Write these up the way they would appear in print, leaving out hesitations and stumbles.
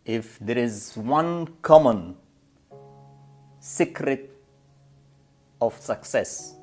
if there is one common secret of success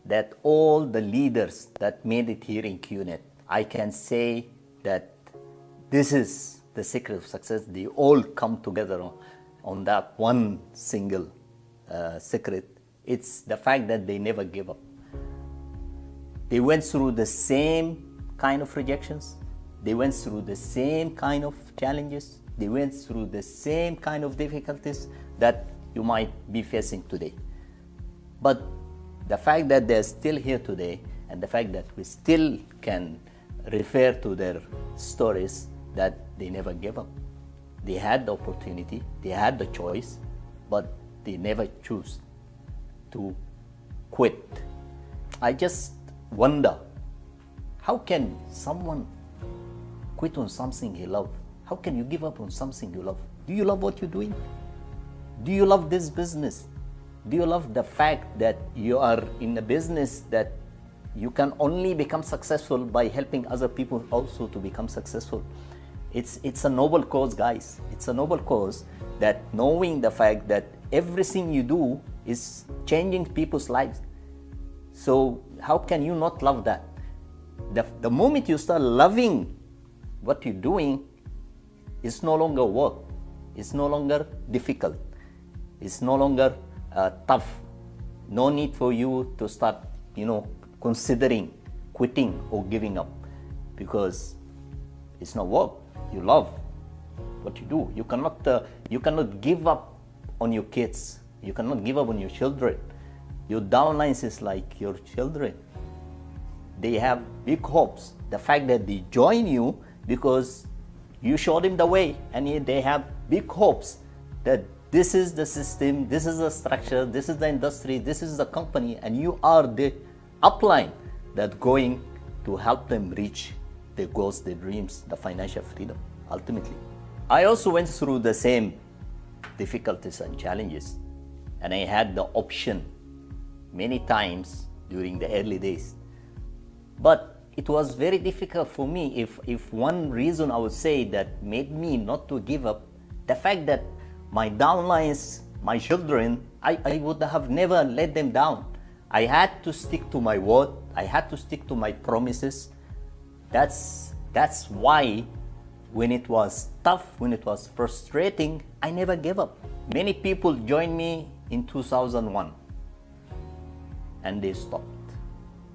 that all the leaders that made it here in QNet, I can say that this is the secret of success. They all come together on that one single secret. It's the fact that they never give up. They went through the same kind of rejections. They went through the same kind of challenges. They went through the same kind of difficulties that you might be facing today. But the fact that they're still here today, and the fact that we still can refer to their stories, that they never gave up. They had the opportunity, they had the choice, but they never choose to quit. I just wonder, how can someone quit on something he loves? How can you give up on something you love? Do you love what you're doing? Do you love this business? Do you love the fact that you are in a business that you can only become successful by helping other people also to become successful? It's a noble cause, guys. It's a noble cause, that knowing the fact that everything you do is changing people's lives. So how can you not love that? The moment you start loving what you're doing, it's no longer work. It's no longer difficult. It's no longer tough. No need for you to start, considering quitting or giving up, because it's not work. You love what you do. You cannot give up on your kids. You cannot give up on your children. Your downlines is like your children. They have big hopes. The fact that they join you because you showed them the way, and they have big hopes that this is the system, this is the structure, this is the industry, this is the company, and you are the upline that's going to help them reach their goals, their dreams, the financial freedom, ultimately. I also went through the same difficulties and challenges, and I had the option many times during the early days. But it was very difficult for me. If one reason I would say that made me not to give up, the fact that my downlines, my children, I would have never let them down. I had to stick to my word. I had to stick to my promises. That's why when it was tough, when it was frustrating, I never gave up. Many people joined me in 2001 and they stopped.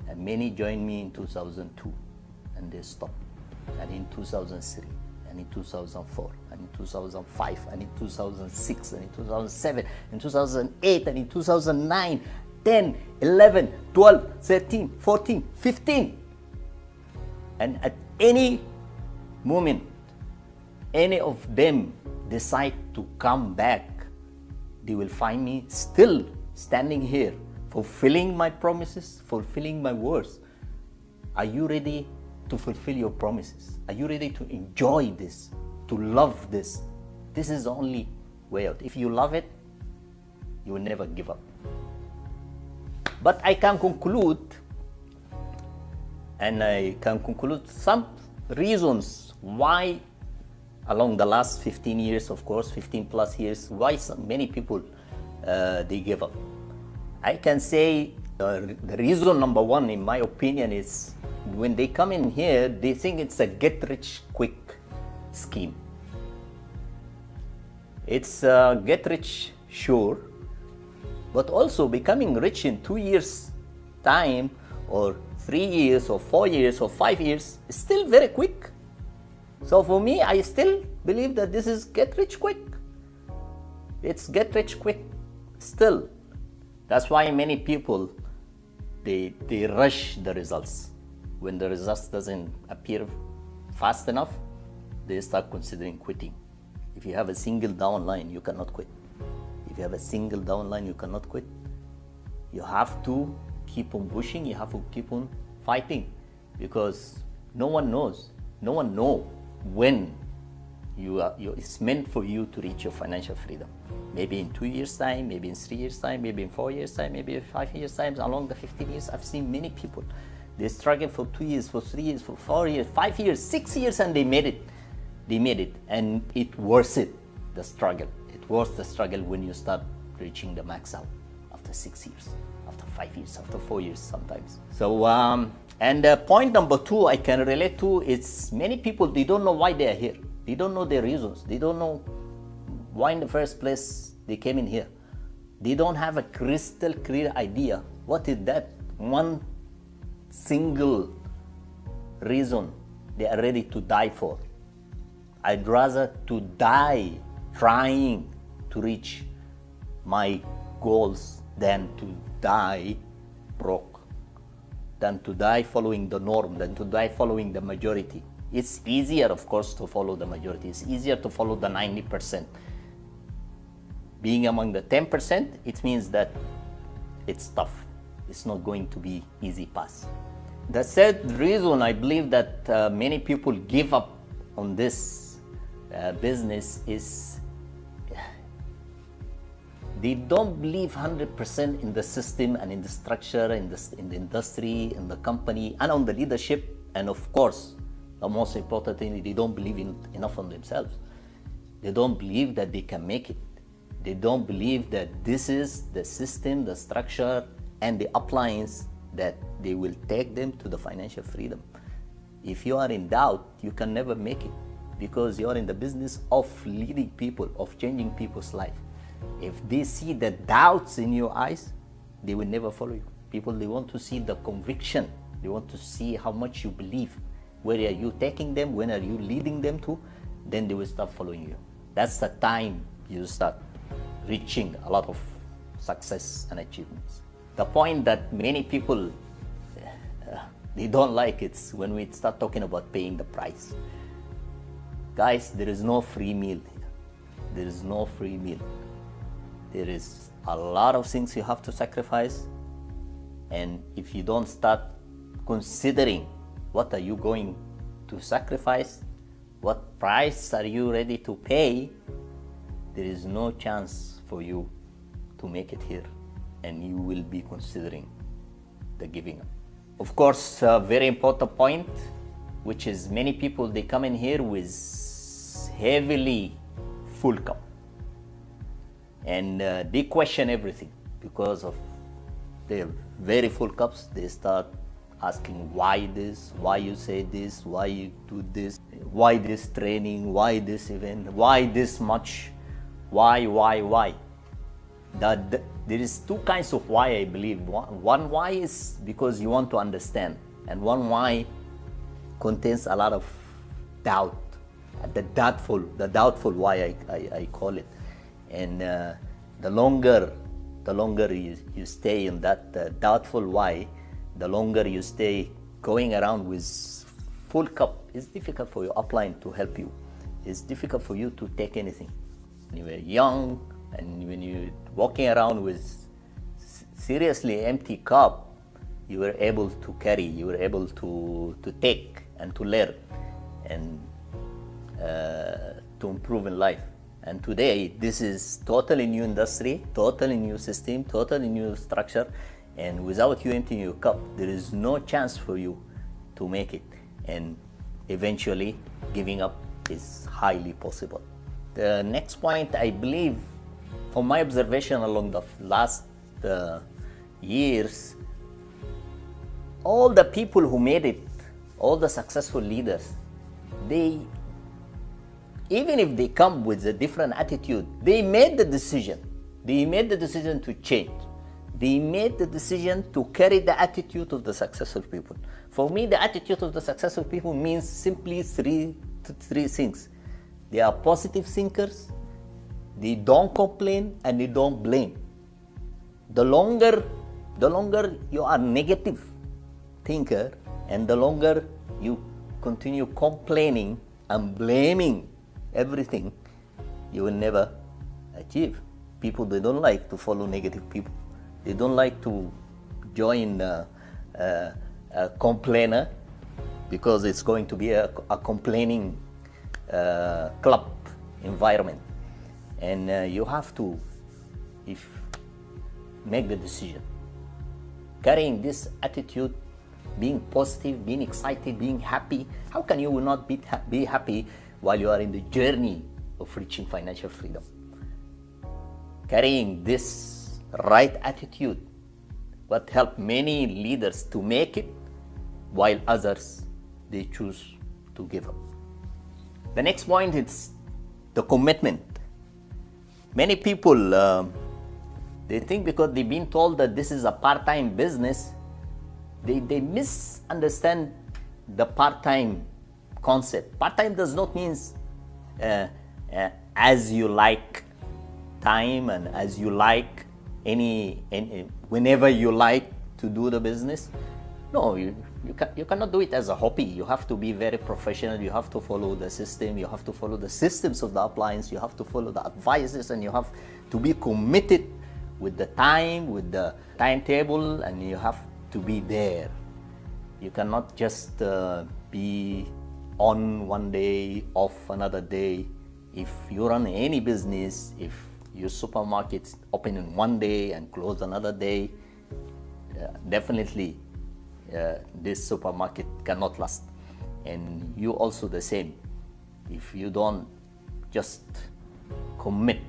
And many joined me in 2002 and they stopped. And in 2003, and in 2004, and in 2005, and in 2006, and in 2007, and 2008, and in 2009, 10, 11, 12, 13, 14, 15. And at any moment, any of them decide to come back, they will find me still standing here, fulfilling my promises, fulfilling my words. Are you ready to fulfill your promises? Are you ready to enjoy this, to love this? This is the only way out. If you love it, you will never give up. But I can conclude, and I can conclude some reasons why along the last 15 years, of course, 15 plus years, why so many people they give up. I can say the reason number one, in my opinion, is when they come in here, they think it's a get-rich-quick scheme. It's a get-rich sure, but also becoming rich in 2 years' time, or 3 years, or 4 years, or 5 years is still very quick. So for me, I still believe that this is get-rich-quick. It's get-rich-quick still. That's why many people, they rush the results. When the results doesn't appear fast enough, they start considering quitting. If you have a single downline, you cannot quit. If you have a single downline, you cannot quit. You have to keep on pushing, you have to keep on fighting, because no one knows when it's meant for you to reach your financial freedom. Maybe in 2 years' time, maybe in 3 years' time, maybe in 4 years' time, maybe in 5 years' time. Along the 15 years, I've seen many people. They struggle for 2 years, for 3 years, for 4 years, 5 years, 6 years, and they made it. They made it, and it worth it, the struggle. It worth the struggle when you start reaching the max out after 6 years, after 5 years, after 4 years sometimes. So, and point number 2 I can relate to is many people, they don't know why they are here. They don't know their reasons. They don't know why in the first place they came in here. They don't have a crystal clear idea what is that one single reason they are ready to die for. I'd rather to die trying to reach my goals than to die broke, than to die following the norm, than to die following the majority. It's easier, of course, to follow the majority. It's easier to follow the 90%. Being among the 10%, it means that it's tough. It's not going to be easy pass. The third reason I believe that many people give up on this business is they don't believe 100% in the system and in the structure, in the industry, in the company, and on the leadership. And of course, the most important thing, they don't believe enough on themselves. They don't believe that they can make it. They don't believe that this is the system, the structure, and the appliance that they will take them to the financial freedom. If you are in doubt, you can never make it, because you are in the business of leading people, of changing people's life. If they see the doubts in your eyes, they will never follow you. People, they want to see the conviction. They want to see how much you believe. Where are you taking them? When are you leading them to? Then they will start following you. That's the time you start reaching a lot of success and achievements. The point that many people, they don't like, it's when we start talking about paying the price. Guys, there is no free meal here. There is no free meal. There is a lot of things you have to sacrifice. And if you don't start considering what are you going to sacrifice, what price are you ready to pay, there is no chance for you to make it here. And you will be considering the giving up. Of course, a very important point, which is many people, they come in here with heavily full cup. And they question everything because of their very full cups. They start asking why this, why you say this, why you do this, why this training, why this event, why this much, why. There is two kinds of why, I believe. One why is because you want to understand, and one why contains a lot of doubt, the doubtful why I call it. And the longer you stay in that doubtful why, the longer you stay going around with full cup, it's difficult for your upline to help you. It's difficult for you to take anything. When you were young and when you're walking around with seriously empty cup, you were able to carry, you were able to take and to learn and to improve in life. And today, this is totally new industry, totally new system, totally new structure. And without you emptying your cup, there is no chance for you to make it. And eventually, giving up is highly possible. The next point, I believe, from my observation along the last years, all the people who made it, all the successful leaders, even if they come with a different attitude, they made the decision. They made the decision to change. They made the decision to carry the attitude of the successful people. For me, the attitude of the successful people means simply three things. They are positive thinkers, they don't complain, and they don't blame. The longer you are negative thinker, and the longer you continue complaining and blaming everything, you will never achieve. People, they don't like to follow negative people. They don't like to join a complainer, because it's going to be a complaining club environment. And you have to make the decision. Carrying this attitude, being positive, being excited, being happy. How can you not be happy while you are in the journey of reaching financial freedom. Carrying this right attitude what helped many leaders to make it, while others, they choose to give up. The next point is the commitment. Many people, they think because they've been told that this is a part-time business, they misunderstand the part-time concept. Part-time does not mean as you like time and as you like any whenever you like to do the business. No, you cannot do it as a hobby. You have to be very professional. You have to follow the system. You have to follow the systems of the appliance. You have to follow the advices, and you have to be committed with the time, with the timetable, and you have to be there. You cannot just be on one day, off another day. If you run any business, if your supermarket open in one day and close another day, definitely this supermarket cannot last. And you also the same. If you don't just commit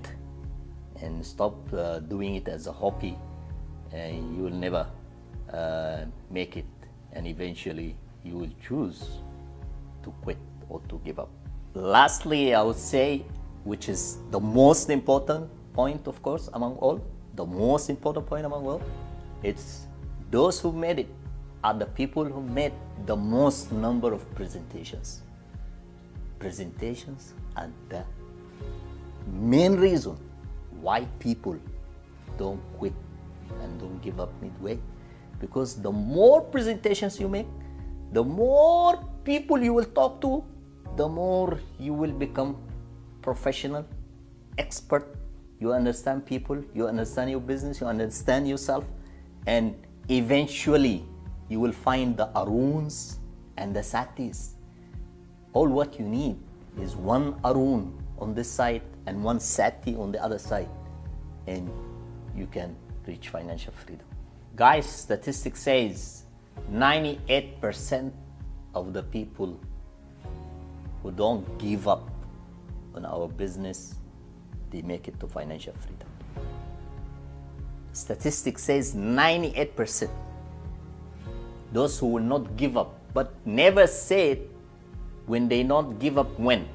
and stop doing it as a hobby, you will never make it, and eventually you will choose to quit or to give up. Lastly, I would say, which is the most important point, of course, among all, the most important point among all, it's those who made it are the people who made the most number of presentations. Presentations are the main reason why people don't quit and don't give up midway. Because the more presentations you make, the more people you will talk to, the more you will become professional, expert. You understand people, you understand your business, you understand yourself, and eventually you will find the Aruns and the Satis. All what you need is one Arun on this side and one Sati on the other side, and you can reach financial freedom. Guys, statistics says 98% of the people who don't give up on our business, they make it to financial freedom. Statistics says 98%. Those who will not give up, but never said when they not give up when.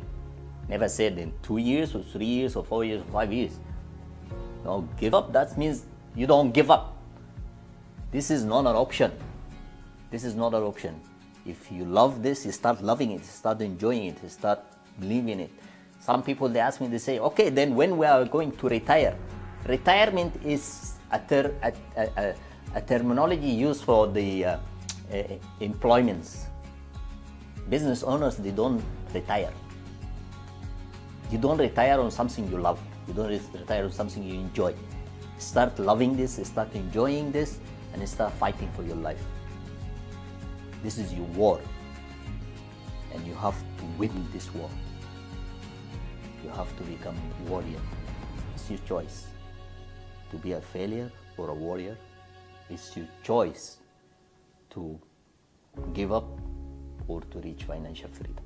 Never said in 2 years or 3 years or 4 years or 5 years. No, give up, that means you don't give up. This is not an option. This is not an option. If you love this, you start loving it, you start enjoying it, you start believing it. Some people, they ask me, they say, okay, then when we are going to retire? Retirement is a terminology used for the employments. Business owners, they don't retire. You don't retire on something you love. You don't retire on something you enjoy. Start loving this, start enjoying this, and start fighting for your life. This is your war, and you have to win this war. You have to become a warrior. It's your choice to be a failure or a warrior. It's your choice to give up or to reach financial freedom.